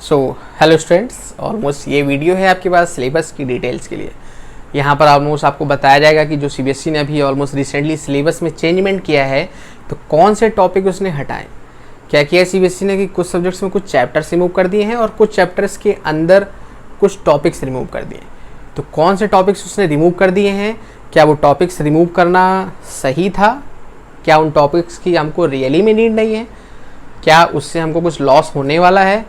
So hello students, almost ये video है आपके पास सिलेबस की डिटेल्स के लिए। यहाँ पर ऑलमोस्ट आपको बताया जाएगा कि जो सीबीएसई ने अभी ऑलमोस्ट रिसेंटली सिलेबस में चेंजमेंट किया है तो कौन से टॉपिक उसने हटाए। क्या किया सीबीएसई ने कि कुछ सब्जेक्ट्स में कुछ चैप्टर्स रिमूव कर दिए हैं और कुछ चैप्टर्स के अंदर कुछ टॉपिक्स रिमूव कर दिए। तो कौन से टॉपिक्स उसने रिमूव कर दिए हैं, क्या वो टॉपिक्स रिमूव करना सही था, क्या उन टॉपिक्स की हमको रियली में नीड नहीं है, क्या उससे हमको कुछ लॉस होने वाला है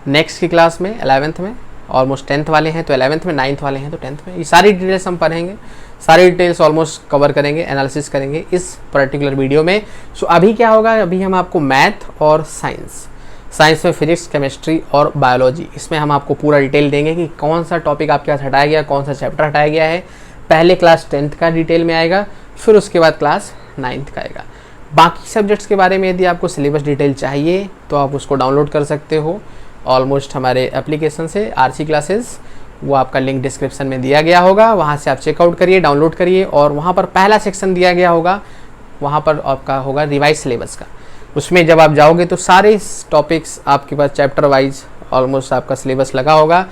नेक्स्ट की क्लास में 11th में। ऑलमोस्ट 10th वाले हैं तो 11th में, 9th वाले हैं तो 10th में। ये सारी डिटेल्स हम पढ़ेंगे, सारी डिटेल्स ऑलमोस्ट कवर करेंगे, एनालिसिस करेंगे इस पर्टिकुलर वीडियो में। सो अभी क्या होगा, अभी हम आपको मैथ और साइंस में फिजिक्स, केमिस्ट्री और बायोलॉजी, इसमें हम आपको पूरा डिटेल देंगे कि कौन सा टॉपिक आपके पास हटाया गया, कौन सा चैप्टर हटाया गया है। पहले क्लास 10th का डिटेल में आएगा, फिर उसके बाद क्लास 9th का आएगा। बाकी सब्जेक्ट्स के बारे में यदि आपको सिलेबस डिटेल चाहिए तो आप उसको डाउनलोड कर सकते हो ऑलमोस्ट हमारे एप्लीकेशन से, आरसी क्लासेस, वो आपका लिंक डिस्क्रिप्शन में दिया गया होगा। वहाँ से आप चेकआउट करिए, डाउनलोड करिए और वहाँ पर पहला सेक्शन दिया गया होगा, वहाँ पर आपका होगा रिवाइज सिलेबस का। उसमें जब आप जाओगे तो सारे टॉपिक्स आपके पास चैप्टर वाइज ऑलमोस्ट आपका सिलेबस लगा होगा,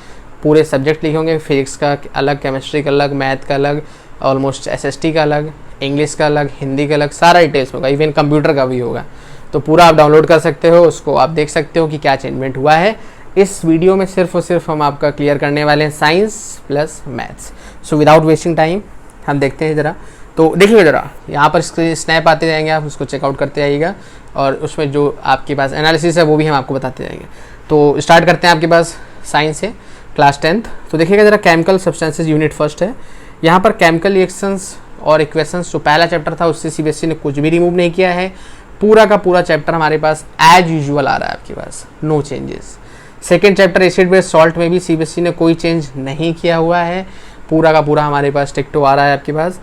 पूरे सब्जेक्ट लिखे होंगे। फिजिक्स का अलग, केमिस्ट्री का अलग, मैथ का अलग, ऑलमोस्ट एसएसटी का अलग, इंग्लिश का अलग, हिंदी का अलग, सारा डिटेल्स होगा, इवन कंप्यूटर का भी होगा। तो पूरा आप डाउनलोड कर सकते हो, उसको आप देख सकते हो कि क्या चेंजमेंट हुआ है। इस वीडियो में सिर्फ और सिर्फ हम आपका क्लियर करने वाले हैं science plus maths. So without wasting time हम देखते हैं ज़रा। तो देखिए ज़रा, यहाँ पर स्नैप आते जाएंगे, आप उसको चेकआउट करते जाइएगा और उसमें जो आपके पास एनालिसिस है वो भी हम आपको बताते जाएंगे। तो स्टार्ट करते हैं आपके पास साइंस से, क्लास 10th। तो देखिएगा ज़रा, केमिकल सब्सटेंसेज यूनिट फर्स्ट है। यहाँ पर केमिकल रिएक्शंस और इक्वेशंस जो पहला चैप्टर था उससे सीबीएसई ने कुछ भी रिमूव नहीं किया है। पूरा का पूरा चैप्टर हमारे पास एज यूजुअल आ रहा है आपके पास, no changes. Second chapter acid base salt में भी सीबीएसई ने कोई चेंज नहीं किया हुआ है, पूरा का पूरा हमारे पास टिकटो आ रहा है आपके पास।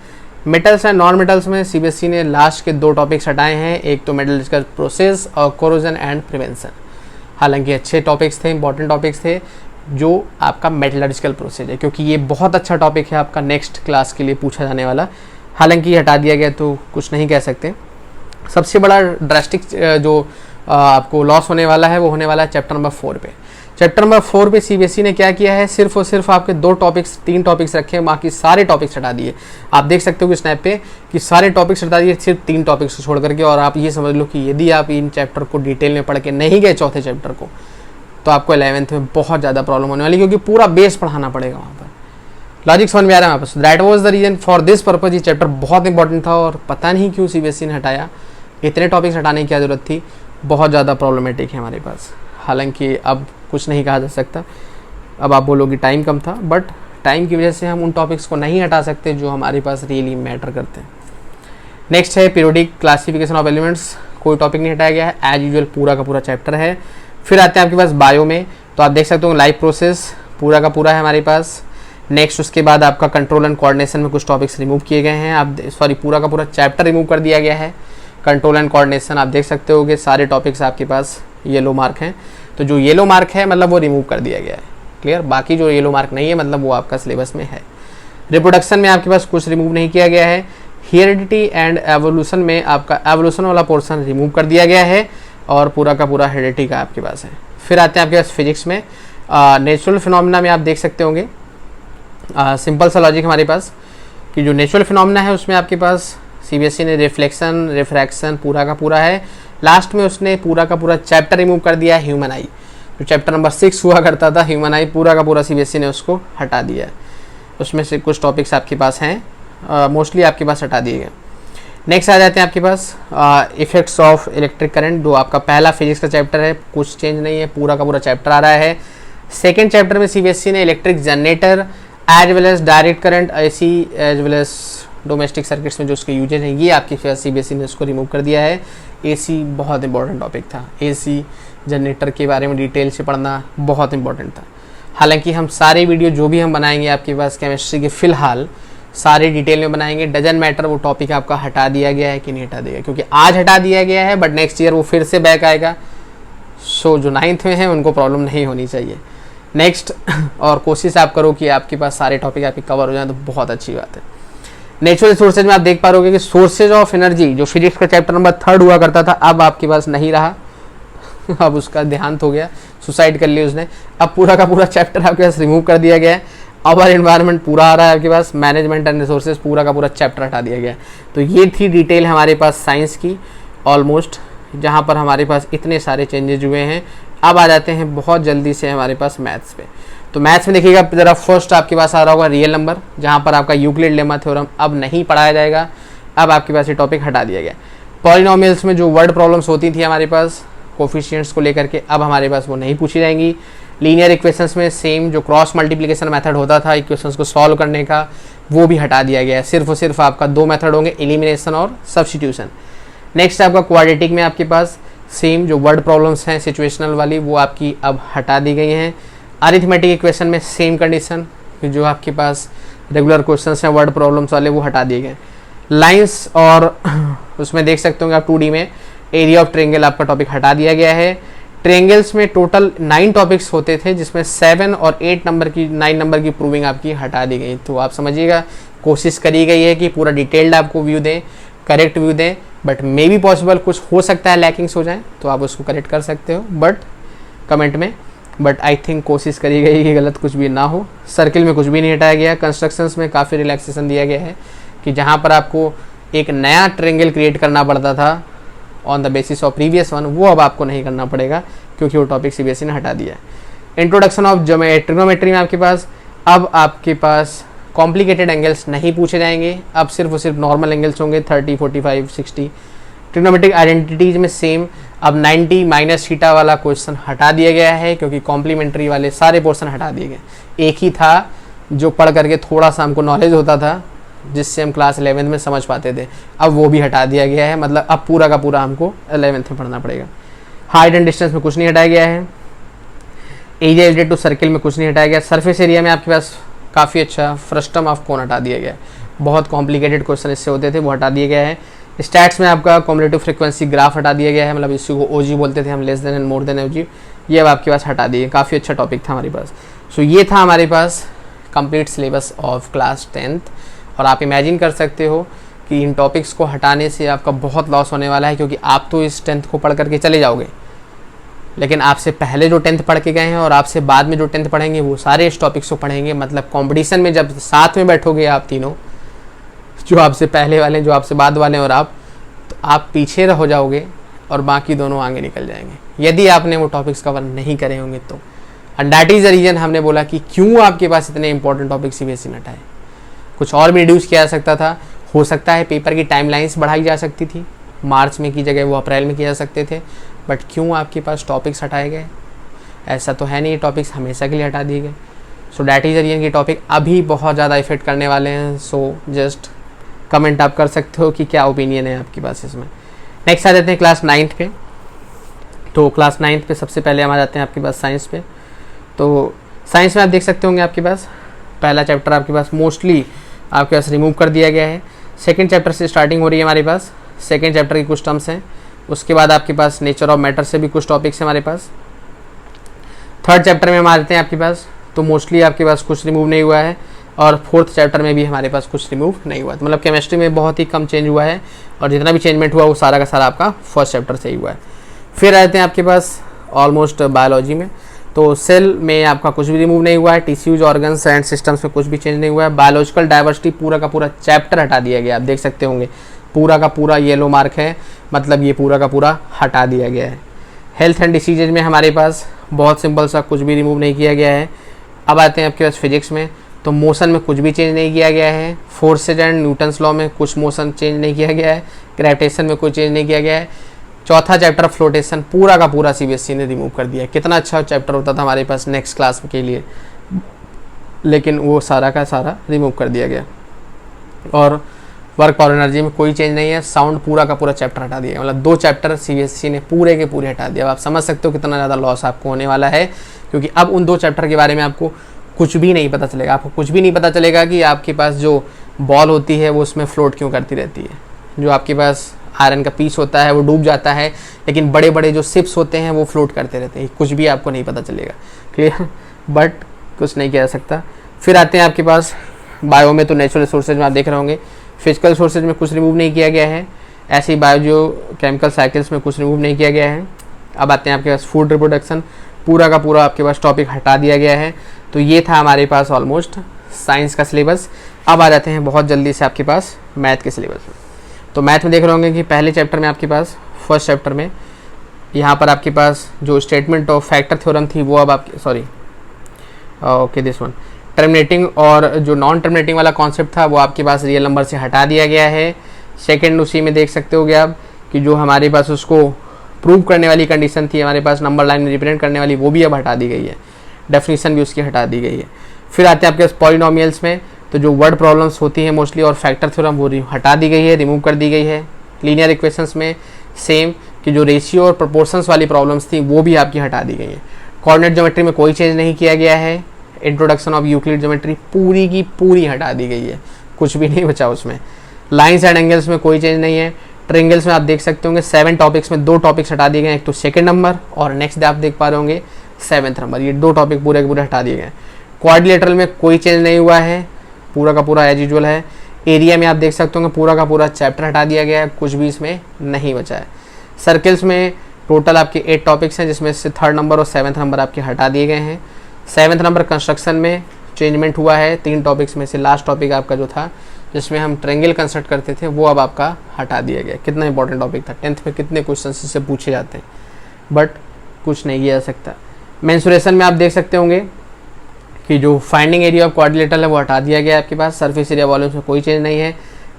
मेटल्स एंड नॉन मेटल्स में सीबीएसई ने लास्ट के 2 टॉपिक्स हटाए हैं, एक तो मेटलर्जिकल प्रोसेस और कोरोजन एंड प्रिवेंशन। हालांकि अच्छे टॉपिक्स थे, इंपॉर्टेंट टॉपिक्स थे। जो आपका मेटलर्जिकल प्रोसेस है, क्योंकि ये बहुत अच्छा टॉपिक है आपका नेक्स्ट क्लास के लिए पूछा जाने वाला। हालांकि ये हटा दिया गया तो कुछ नहीं कह सकते। सबसे बड़ा ड्रास्टिक जो आपको लॉस होने वाला है वो होने वाला है चैप्टर नंबर 4 पे। चैप्टर नंबर 4 पे सीबीएसई ने क्या किया है, सिर्फ और सिर्फ आपके 3 टॉपिक्स रखे हैं, बाकी सारे टॉपिक्स हटा दिए। आप देख सकते हो कि स्नैप पे कि सारे टॉपिक्स हटा दिए, सिर्फ 3 टॉपिक्स को छोड़ करके। और आप ये समझ लो कि यदि आप इन चैप्टर को डिटेल में पढ़ के नहीं गए चौथे चैप्टर को, तो आपको 11th में बहुत ज़्यादा प्रॉब्लम होने वाली, क्योंकि पूरा बेस पढ़ाना पड़ेगा वहाँ पर। लॉजिक समझ में आ रहा है वापस। That was the reason for this purpose. ये चैप्टर बहुत इंपॉर्टेंट था और पता नहीं क्यों सीबीएसई ने हटाया। इतने टॉपिक्स हटाने की क्या जरूरत थी, बहुत ज़्यादा प्रॉब्लमेटिक है हमारे पास। हालांकि अब कुछ नहीं कहा जा सकता, अब आप बोलोगे टाइम कम था, बट टाइम की वजह से हम उन टॉपिक्स को नहीं हटा सकते जो हमारे पास रियली मैटर करते हैं। नेक्स्ट है पीरियोडिक क्लासिफिकेशन ऑफ एलिमेंट्स, कोई टॉपिक नहीं हटाया गया है, एज यूजुअल पूरा का पूरा चैप्टर है। फिर आते हैं आपके पास बायो में, तो आप देख सकते हो लाइफ प्रोसेस पूरा का पूरा है हमारे पास। नेक्स्ट उसके बाद आपका कंट्रोल एंड कोऑर्डिनेशन में कुछ टॉपिक्स रिमूव किए गए हैं, आप पूरा का पूरा चैप्टर रिमूव कर दिया गया है। कंट्रोल एंड कोऑर्डिनेशन आप देख सकते हो कि सारे टॉपिक्स आपके पास येलो मार्क हैं, तो जो येलो मार्क है मतलब वो रिमूव कर दिया गया है, क्लियर। बाकी जो येलो मार्क नहीं है मतलब वो आपका सिलेबस में है। रिप्रोडक्शन में आपके पास कुछ रिमूव नहीं किया गया है। हेरिडिटी एंड एवोल्यूशन में आपका एवोल्यूशन वाला पोर्शन रिमूव कर दिया गया है और पूरा का पूरा हेरिडिटी का आपके पास है। फिर आते हैं आपके पास फिजिक्स में, नेचुरल फिनोमिना में आप देख सकते होंगे सिंपल सा लॉजिक हमारे पास कि जो नेचुरल फिनोमिना है उसमें आपके पास सीबीएसई ने रिफ्लेक्शन, रिफ्रैक्शन पूरा का पूरा है। लास्ट में उसने पूरा का पूरा चैप्टर रिमूव कर दिया है, ह्यूमन आई। जो चैप्टर नंबर 6 हुआ करता था ह्यूमन आई, पूरा का पूरा सीबीएसई ने उसको हटा दिया है। उसमें से कुछ टॉपिक्स आपके पास हैं, मोस्टली आपके पास हटा दिए गए। नेक्स्ट आ जाते हैं आपके पास इफेक्ट्स ऑफ इलेक्ट्रिक करंट, जो आपका पहला फिजिक्स का चैप्टर है, कुछ चेंज नहीं है, पूरा का पूरा चैप्टर आ रहा है। सेकेंड चैप्टर में सीबीएसई ने electric generator as well as direct current AC as well as domestic circuits में जो उसके यूजेज हैं, ये आपकी सीबीएसई ने उसको रिमूव कर दिया है। एसी बहुत इंपॉर्टेंट टॉपिक था, एसी जनरेटर के बारे में डिटेल से पढ़ना बहुत इंपॉर्टेंट था। हालांकि हम सारे वीडियो जो भी हम बनाएंगे आपके पास केमिस्ट्री के फिलहाल सारे डिटेल में बनाएंगे। डजन मैटर वो टॉपिक आपका हटा दिया गया है कि नहीं हटा दिया गया, क्योंकि आज हटा दिया गया है बट नेक्स्ट ईयर वो फिर से बैक आएगा। सो जो 9th में है उनको प्रॉब्लम नहीं होनी चाहिए। नेक्स्ट और कोशिश आप करो कि आपके पास सारे टॉपिक आपके कवर हो जाए तो बहुत अच्छी बात है। नेचुरल रिसोर्सेज में आप देख पा रहे कि सोर्सेज ऑफ एनर्जी जो फिजिक्स का चैप्टर नंबर 3 हुआ करता था अब आपके पास नहीं रहा। अब उसका देहांत हो गया, सुसाइड कर ली उसने। अब पूरा का पूरा चैप्टर आपके पास रिमूव कर दिया गया है। अवर एनवायरनमेंट पूरा आ रहा है आपके पास, मैनेजमेंट एंड रिसोर्सेज पूरा का पूरा चैप्टर हटा दिया गया है। तो ये थी डिटेल हमारे पास साइंस की ऑलमोस्ट, जहाँ पर हमारे पास इतने सारे चेंजेज हुए हैं। अब आ जाते हैं बहुत जल्दी से हमारे पास मैथ्स पे। तो मैथ्स में देखिएगा ज़रा फर्स्ट आपके पास आ रहा होगा रियल नंबर, जहाँ पर आपका यूक्लिड लेमा थ्योरम अब नहीं पढ़ाया जाएगा, अब आपके पास ये टॉपिक हटा दिया गया। पॉलिनोमियल्स में जो वर्ड प्रॉब्लम्स होती थी हमारे पास कोफिशिएंट्स को लेकर के, अब हमारे पास वो नहीं पूछी जाएंगी। लीनियर इक्वेशंस में सेम जो क्रॉस मल्टीप्लिकेशन मेथड होता था इक्वेशंस को सॉल्व करने का, वो भी हटा दिया गया है। सिर्फ और सिर्फ आपका दो मेथड होंगे, एलिमिनेशन और सब्स्टिट्यूशन। नेक्स्ट आपका क्वाड्रेटिक में आपके पास सेम जो वर्ड प्रॉब्लम्स हैं सिचुएशनल वाली, वो आपकी अब हटा दी गई हैं। अरिथमेटिक इक्वेशन में सेम कंडीशन, जो आपके पास रेगुलर क्वेश्चंस हैं वर्ड प्रॉब्लम्स वाले, वो हटा दिए गए। लाइंस और उसमें देख सकते होंगे आप 2D में एरिया ऑफ ट्रेंगल आपका टॉपिक हटा दिया गया है। ट्रेंगल्स में टोटल 9 टॉपिक्स होते थे, जिसमें 7 और 9 नंबर की प्रूविंग आपकी हटा दी गई। तो आप समझिएगा कोशिश करी गई है कि पूरा डिटेल्ड आपको व्यू दें, करेक्ट व्यू दें, बट मे बी पॉसिबल कुछ हो सकता है लैकिंग्स हो जाए, तो आप उसको करेक्ट कर सकते हो बट कमेंट में। बट आई थिंक कोशिश करी गई कि गलत कुछ भी ना हो। सर्किल में कुछ भी नहीं हटाया गया। कंस्ट्रक्शंस में काफ़ी रिलैक्सेशन दिया गया है कि जहाँ पर आपको एक नया ट्रेंगल क्रिएट करना पड़ता था on the basis of previous one, वो अब आपको नहीं करना पड़ेगा क्योंकि वो टॉपिक सीबीएसई ने हटा दिया है। इंट्रोडक्शन ऑफ ट्रिग्नोमेट्री में आपके पास अब आपके पास कॉम्प्लिकेटेड एंगल्स नहीं पूछे जाएंगे, अब सिर्फ और सिर्फ नॉर्मल एंगल्स होंगे 30, 45, 60। ट्रिग्नोमेट्रिक आइडेंटिटीज में सेम अब 90 माइनस थीटा वाला क्वेश्चन हटा दिया गया है क्योंकि कॉम्प्लीमेंट्री वाले सारे पोर्शन हटा दिए गए। एक ही था जो पढ़ करके थोड़ा सा हमको नॉलेज होता था, जिससे हम क्लास 11th में समझ पाते थे, अब वो भी हटा दिया गया है। मतलब अब पूरा का पूरा हमको 11th में पढ़ना पड़ेगा। हाइट एंड डिस्टेंस में कुछ नहीं हटाया गया है। एरिया रिलेटेड टू सर्किल में कुछ नहीं हटाया गया। सरफेस एरिया में आपके पास काफ़ी अच्छा फ्रस्टम ऑफ कोन हटा दिया गया है। बहुत कॉम्प्लिकेटेड क्वेश्चन इससे होते थे, वो हटा दिया गया है। स्टैट्स में आपका कॉम्युलेटिव फ्रीक्वेंसी ग्राफ हटा दिया गया है, मतलब इसी को ओजी बोलते थे हम, less than and more than OG, ये अब आपके पास हटा दिए। काफ़ी अच्छा टॉपिक था हमारे पास। सो ये था हमारे पास complete syllabus of class 10th। और आप इमेजिन कर सकते हो कि इन टॉपिक्स को हटाने से आपका बहुत लॉस होने वाला है, क्योंकि आप तो इस 10th को पढ़ करके चले जाओगे, लेकिन आपसे पहले जो 10th पढ़ के गए हैं और आपसे बाद में जो 10th पढ़ेंगे वो सारे इस टॉपिक्स को पढ़ेंगे। मतलब कंपटीशन में जब साथ में बैठोगे आप तीनों, जो आपसे पहले वाले, जो आपसे बाद वाले और आप, तो आप पीछे रह जाओगे और बाकी दोनों आगे निकल जाएंगे यदि आपने वो टॉपिक्स कवर नहीं करे होंगे तो। And that is the reason हमने बोला कि क्यों आपके पास इतने इंपॉर्टेंट टॉपिक सीबीएसई ने हटाए। कुछ और भी रिड्यूस किया जा सकता था, हो सकता है पेपर की टाइमलाइंस बढ़ाई जा सकती थी, मार्च में की जगह वो अप्रैल में किया जा सकते थे, बट क्यों आपके पास टॉपिक्स हटाए गए? ऐसा तो है नहीं, ये टॉपिक्स हमेशा के लिए हटा दिए गए। So that is the reason कि टॉपिक अभी बहुत ज़्यादा इफेक्ट करने वाले हैं। सो जस्ट कमेंट आप कर सकते हो कि क्या ओपिनियन है आपके पास इसमें। नेक्स्ट आ जाते हैं क्लास 9th पे। तो क्लास 9th पे सबसे पहले हम आ जाते हैं आपके पास साइंस पे। तो साइंस में आप देख सकते होंगे आपके पास पहला चैप्टर आपके पास मोस्टली आपके पास रिमूव कर दिया गया है। सेकंड चैप्टर से स्टार्टिंग हो रही है हमारे पास। सेकंड चैप्टर की कुछ टर्म्स हैं, उसके बाद आपके पास नेचर ऑफ मैटर से भी कुछ टॉपिक्स हैं हमारे पास। थर्ड चैप्टर में हम आ जाते हैं आपके पास, तो मोस्टली आपके पास कुछ रिमूव नहीं हुआ है। और फोर्थ चैप्टर में भी हमारे पास कुछ रिमूव नहीं हुआ, तो मतलब केमिस्ट्री में बहुत ही कम चेंज हुआ है, और जितना भी चेंजमेंट हुआ वो सारा का सारा आपका फर्स्ट चैप्टर से ही हुआ है। फिर आ जाते हैं आपके पास ऑलमोस्ट बायोलॉजी में। तो सेल में आपका कुछ भी रिमूव नहीं हुआ है। टिश्यूज, ऑर्गन्स एंड सिस्टम्स में कुछ भी चेंज नहीं हुआ है। बायोलॉजिकल डाइवर्सिटी पूरा का पूरा चैप्टर हटा दिया गया, आप देख सकते होंगे पूरा का पूरा येलो मार्क है, मतलब ये पूरा का पूरा हटा दिया गया है। हेल्थ एंड डिसीजेज में हमारे पास बहुत सिंपल सा कुछ भी रिमूव नहीं किया गया है। अब आते हैं आपके पास फिजिक्स में, तो मोशन में कुछ भी चेंज नहीं किया गया है। फोर्सेज एंड न्यूटन्स लॉ में कुछ मोशन चेंज नहीं किया गया है। ग्रेविटेशन में कोई चेंज नहीं किया गया है। चौथा चैप्टर फ्लोटेशन पूरा का पूरा सीबीएसई ने रिमूव कर दिया। कितना अच्छा चैप्टर होता था हमारे पास नेक्स्ट क्लास के लिए, लेकिन वो सारा का सारा रिमूव कर दिया गया। और वर्क पावर एनर्जी में कोई चेंज नहीं है। साउंड पूरा का पूरा चैप्टर हटा दिया, मतलब 2 चैप्टर सीबीएसई ने पूरे के पूरे हटा दिया। अब आप समझ सकते हो कितना ज़्यादा लॉस आपको होने वाला है, क्योंकि अब उन 2 चैप्टर के बारे में आपको कुछ भी नहीं पता चलेगा। आपको कुछ भी नहीं पता चलेगा कि आपके पास जो बॉल होती है वो उसमें फ्लोट क्यों करती रहती है। जो आपके पास आयरन का पीस होता है वो डूब जाता है, लेकिन बड़े बड़े जो शिप्स होते हैं वो फ्लोट करते रहते हैं। कुछ भी आपको नहीं पता चलेगा, क्लियर, बट कुछ नहीं किया जा सकता। फिर आते हैं आपके पास बायो में, तो नेचुरल रिसोर्सेज में आप देख रहे होंगे फिजिकल रिसोर्सेज में कुछ रिमूव नहीं किया गया है। ऐसे ही बायो जो केमिकल साइकिल्स में कुछ रिमूव नहीं किया गया है। अब आते हैं आपके पास फूड रिप्रोडक्शन, पूरा का पूरा आपके पास टॉपिक हटा दिया गया है। तो ये था हमारे पास ऑलमोस्ट साइंस का सिलेबस। अब आ जाते हैं बहुत जल्दी से आपके पास मैथ के सिलेबस में। तो मैथ में देख रहे होंगे कि पहले चैप्टर में आपके पास फर्स्ट चैप्टर में यहाँ पर आपके पास जो स्टेटमेंट ऑफ फैक्टर थ्योरम थी वो अब आपके दिस वन टर्मिनेटिंग और जो नॉन टर्मिनेटिंग वाला कॉन्सेप्ट था वो आपके पास रियल नंबर से हटा दिया गया है। सेकंड उसी में देख सकते होगे आप कि जो हमारे पास उसको प्रूव करने वाली कंडीशन थी हमारे पास नंबर लाइन में रिप्रेजेंट करने वाली, वो भी अब हटा दी गई है। डेफिनेशन भी उसकी हटा दी गई है। फिर आते हैं आपके पास पॉलिनोमियल्स में, तो जो वर्ड प्रॉब्लम्स होती हैं मोस्टली और फैक्टर थ्योरम वो हटा दी गई है, रिमूव कर दी गई है। लीनियर इक्वेशंस में सेम कि जो रेशियो और प्रोपोर्शंस वाली प्रॉब्लम्स थी वो भी आपकी हटा दी गई है। कोऑर्डिनेट ज्योमेट्री में कोई चेंज नहीं किया गया है। इंट्रोडक्शन ऑफ यूक्लिड ज्योमेट्री पूरी की पूरी हटा दी गई है, कुछ भी नहीं बचा उसमें। लाइन्स एंड एंगल्स में कोई चेंज नहीं है। ट्रायंगल्स में आप देख सकते होंगे 7 टॉपिक्स में 2 टॉपिक्स हटा दिए गए, एक तो सेकंड नंबर और नेक्स्ट डे आप देख पा रहे होंगे 7th नंबर। ये 2 टॉपिक पूरे के पूरे हटा दिए गए। क्वाड्रिलेटरल में कोई चेंज नहीं हुआ है, पूरा का पूरा एज यूजुअल है। एरिया में आप देख सकते होंगे पूरा का पूरा चैप्टर हटा दिया गया है, कुछ भी इसमें नहीं बचा है। सर्कल्स में टोटल आपके 8 टॉपिक्स हैं जिसमें से 3rd नंबर और 7th नंबर आपके हटा दिए गए हैं। 7th नंबर कंस्ट्रक्शन में चेंजमेंट हुआ है। 3 टॉपिक्स में से लास्ट टॉपिक आपका जो था जिसमें हम ट्रायंगल कंस्ट्रक्ट करते थे वो अब आपका हटा दिया गया। कितना इंपॉर्टेंट टॉपिक था, 10th में कितने क्वेश्चन इससे पूछे जाते हैं, बट कुछ नहीं किया जा सकता। मेंसुरेशन में आप देख सकते होंगे कि जो फाइंडिंग एरिया ऑफ क्वाड्रिलेटरल है वो हटा दिया गया है आपके पास। सरफेस एरिया वॉल्यूम्स में कोई चेंज नहीं है।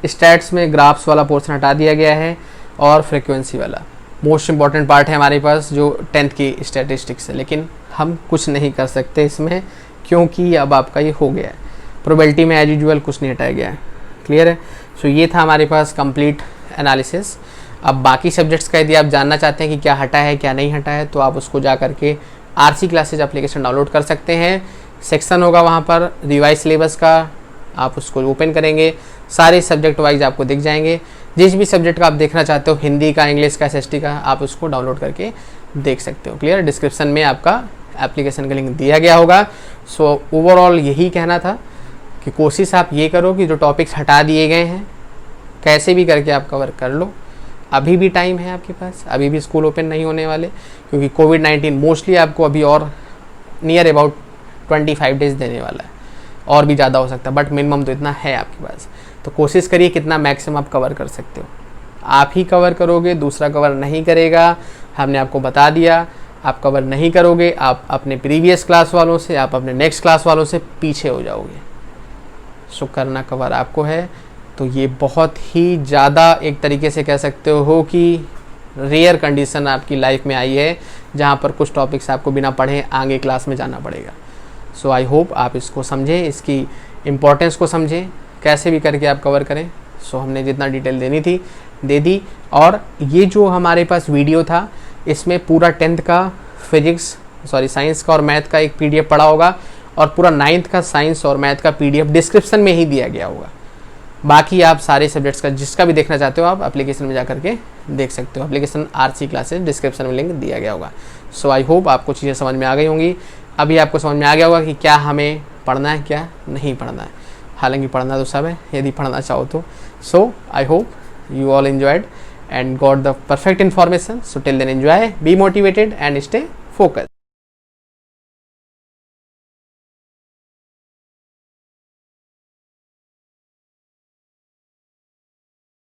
स्टैट्स में ग्राफ्स वाला पोर्शन हटा दिया गया है और फ्रिक्वेंसी वाला मोस्ट इंपॉर्टेंट पार्ट है हमारे पास जो 10th की स्टैटिस्टिक्स है, लेकिन हम कुछ नहीं कर सकते इसमें क्योंकि अब आपका ये हो गया है। प्रोबेबिलिटी में एज यूजुअल कुछ नहीं हटाया गया है। क्लियर है। सो ये था हमारे पास कंप्लीट एनालिसिस। अब बाकी सब्जेक्ट्स का यदि आप जानना चाहते हैं कि क्या हटा है क्या नहीं हटा है तो आप उसको जा करके RC क्लासेज एप्लीकेशन डाउनलोड कर सकते हैं। सेक्शन होगा वहाँ पर रिवाइज सिलेबस का, आप उसको ओपन करेंगे, सारे सब्जेक्ट वाइज आपको दिख जाएंगे। जिस भी सब्जेक्ट का आप देखना चाहते हो, हिंदी का, इंग्लिश का, SST का, आप उसको डाउनलोड करके देख सकते हो। क्लियर। डिस्क्रिप्शन में आपका एप्लीकेशन का लिंक दिया गया होगा। सो ओवरऑल यही कहना था कि कोशिश आप ये करो कि जो टॉपिक्स हटा दिए गए हैं कैसे भी करके आप कवर कर लो। अभी भी टाइम है आपके पास, अभी भी स्कूल ओपन नहीं होने वाले क्योंकि कोविड-19 मोस्टली आपको अभी और नियर अबाउट 25 डेज देने वाला है, और भी ज़्यादा हो सकता है, बट मिनिमम तो इतना है आपके पास। तो कोशिश करिए कितना मैक्सिमम आप कवर कर सकते हो। आप ही कवर करोगे, दूसरा कवर नहीं करेगा। हमने आपको बता दिया, आप कवर नहीं करोगे, आप अपने प्रीवियस क्लास वालों से, आप अपने नेक्स्ट क्लास वालों से पीछे हो जाओगे। सो करना कवर आपको है। तो ये बहुत ही ज़्यादा एक तरीके से कह सकते हो कि रेयर कंडीशन आपकी लाइफ में आई है जहाँ पर कुछ टॉपिक्स आपको बिना पढ़े आगे क्लास में जाना पड़ेगा। सो आई होप आप इसको समझें, इसकी इम्पोर्टेंस को समझें, कैसे भी करके आप कवर करें। सो हमने जितना डिटेल देनी थी दे दी। और ये जो हमारे पास वीडियो था इसमें पूरा 10th का साइंस का और मैथ का एक PDF पड़ा होगा और पूरा 9th का साइंस और मैथ का PDF डिस्क्रिप्शन में ही दिया गया होगा। बाकी आप सारे सब्जेक्ट्स का जिसका भी देखना चाहते हो आप एप्लीकेशन में जा करके देख सकते हो। एप्लीकेशन RC क्लासेस डिस्क्रिप्शन में लिंक दिया गया होगा। सो आई होप आपको चीज़ें समझ में आ गई होंगी। अभी आपको समझ में आ गया होगा कि क्या हमें पढ़ना है क्या नहीं पढ़ना है। हालांकि पढ़ना तो सब है यदि पढ़ना चाहो तो। So I hope you all enjoyed and got the perfect information. So till then enjoy, be motivated and stay focused.